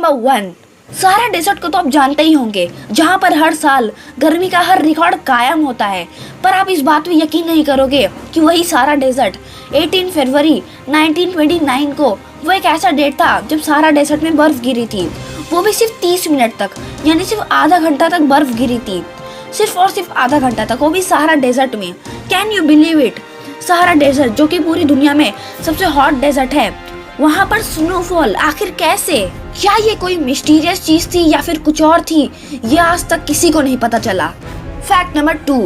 Number 1, Sahara desert को तो आप जानते ही होंगे, जहां पर हर साल गर्मी का हर रिकॉर्ड कायम होता है। पर आप इस बात पे यकीन नहीं करोगे कि वही सहारा डेजर्ट 18 फरवरी 1929 को वो एक ऐसा डेट था जब सहारा डेजर्ट में बर्फ गिरी थी। वो भी सिर्फ 30 मिनट तक, यानी सिर्फ आधा घंटा तक बर्फ गिरी थी। सिर्फ और सिर्फ आधा घंटा तक, वो भी सहारा डेजर्ट में। Can you believe it? Sahara desert जो कि पूरी दुनिया में सबसे हॉट डेजर्ट है, वहाँ पर स्नोफॉल आखिर कैसे? क्या ये कोई मिस्टीरियस चीज थी या फिर कुछ और थी? ये आज तक किसी को नहीं पता चला। फैक्ट नंबर 2,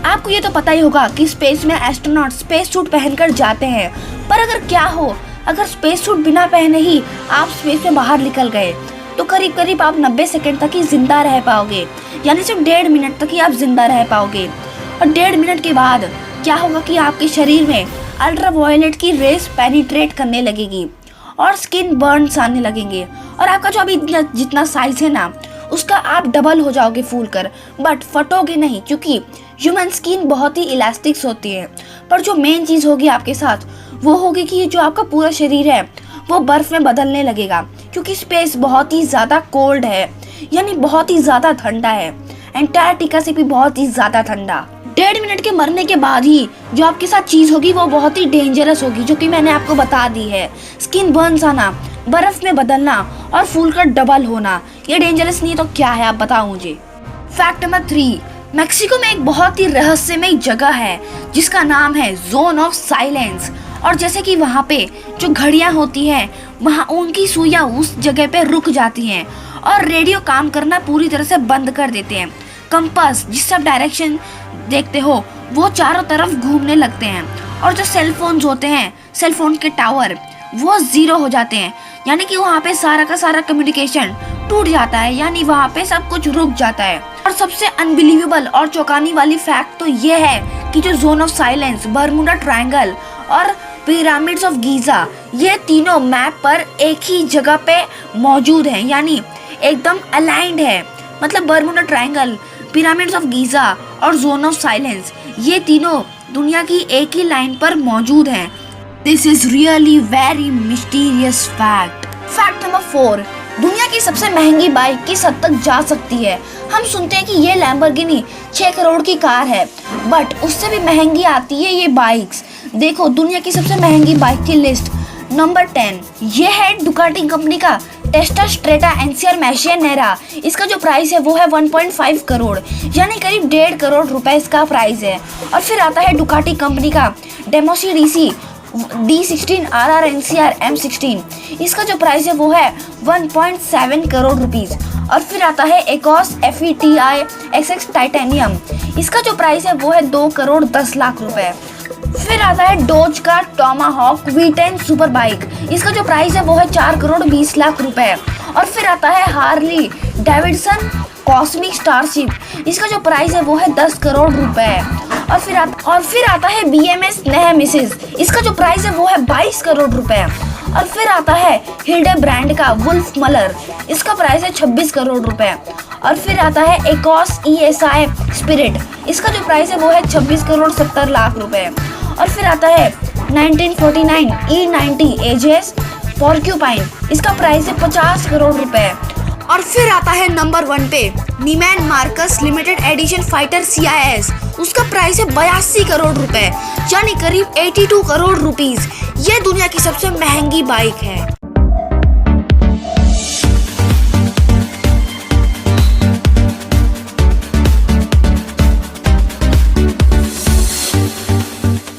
आपको ये तो पता ही होगा कि स्पेस में एस्ट्रोनॉट स्पेस सूट पहनकर जाते हैं। पर अगर क्या हो, अगर स्पेस सूट बिना पहने ही आप स्पेस में बाहर निकल गए, तो करीब करीब आप 90 सेकंड तक ही जिंदा रह पाओगे, यानी सिर्फ 1.5 मिनट तक ही आप जिंदा रह पाओगे। और 1.5 मिनट के बाद क्या होगा कि आपके शरीर में अल्ट्रावायलेट की रेस पेनिट्रेट करने लगेगी और स्किन बर्न्स आने लगेंगे, और आपका जो अभी जितना साइज है ना, उसका आप डबल हो जाओगे फूल कर। बट फटोगे नहीं, क्योंकि ह्यूमन स्किन बहुत ही इलास्टिक होती है। पर जो मेन चीज़ होगी आपके साथ, वो होगी कि जो आपका पूरा शरीर है वो बर्फ में बदलने लगेगा, क्योंकि स्पेस बहुत ही ज़्यादा कोल्ड है, यानी बहुत ही ज़्यादा ठंडा है। एंटार्क्टिका से भी बहुत ही ज़्यादा ठंडा। 1.5 मिनट के मरने के बाद ही जो आपके साथ चीज़ होगी वो बहुत ही डेंजरस होगी, जो कि मैंने आपको बता दी है। स्किन बर्न्स आना, बर्फ में बदलना और फूल का डबल होना। ये डेंजरस नहीं तो क्या है, आप बताओ मुझे। फैक्ट नंबर 3, मेक्सिको में एक बहुत ही रहस्यमय जगह है जिसका नाम है जोन ऑफ साइलेंस। और जैसे कि वहाँ पे जो घड़ियाँ होती हैं, वहाँ उनकी सुइयाँ उस जगह पे रुक जाती हैं और रेडियो काम करना पूरी तरह से बंद कर देते हैं। कंपास जिससे आप डायरेक्शन देखते हो वो चारों तरफ घूमने लगते हैं, और जो सेल फोन्स होते हैं, सेल फोन के टावर, वो 0 हो जाते हैं, यानी कि वहाँ पे सारा का सारा कम्युनिकेशन टूट जाता है, यानी वहाँ पे सब कुछ रुक जाता है। और सबसे अनबिलीवेबल और चौंकाने वाली फैक्ट तो ये है कि जो zone of silence, Bermuda triangle और पिरामिड्स ऑफ गीजा, ये तीनों मैप पर एक ही जगह पे मौजूद हैं, यानी एकदम अलाइंड है। मतलब Bermuda triangle, pyramids of Giza और जोन ऑफ साइलेंस, ये तीनों दुनिया की एक ही लाइन पर मौजूद हैं। This is really very mysterious fact. Fact number 4, दुनिया की सबसे महंगी बाइक किस हद तक जा सकती है? हम सुनते हैं कि ये लैम्बोर्गिनी 6 करोड़ की कार है, बट उससे भी महंगी आती है ये बाइक्स। देखो दुनिया की सबसे महंगी बाइक की लिस्ट। नंबर 10, ये है डुकाटी कंपनी का टेस्टा स्ट्रेटा एनसीआर मैशिया नेरा। इसका जो प्राइस है वो है 1.5 करोड़, यानी करीब 1.5 करोड़ रुपए इसका प्राइस है। और फिर आता है डुकाटी कंपनी का डेमोसी DC D16 RR NCR M16। इसका जो प्राइस है वो है 1.7 करोड़ रुपीस। और फिर आता है एकोस FETI XX टाइटेनियम। इसका जो प्राइस है वो है 2 करोड़ 10 लाख रुपए। फिर आता है डोज का टोमाहॉक V10 सुपर बाइक। इसका जो प्राइस है वो है 4 करोड़ 20 लाख रुपए। और फिर आता है हार्ली डेविडसन कॉस्मिक स्टारशिप। इसका जो प्राइस है वो है 10 करोड़ रुपए। और फिर आता है BMS नेहेमिसिस। इसका जो प्राइस है वो है 22 करोड़ रुपए। और फिर आता है हिल्डे ब्रांड का वुल्फ मलर। इसका प्राइस है 26 करोड़ रुपए। और फिर आता है एकोस ESI स्पिरिट। इसका जो प्राइस है वो है 26 करोड़ 70 लाख रुपए। और फिर आता है 1949 E90 AJS पॉर्क्यूपाइन। इसका प्राइस है 50 करोड़ रुपए। और फिर आता है नंबर 1 पे Neiman Marcus limited edition fighter CIS। उसका प्राइस है 82 करोड़ रुपए, यानी करीब 82 करोड़ रुपीस। ये दुनिया की सबसे महंगी बाइक है।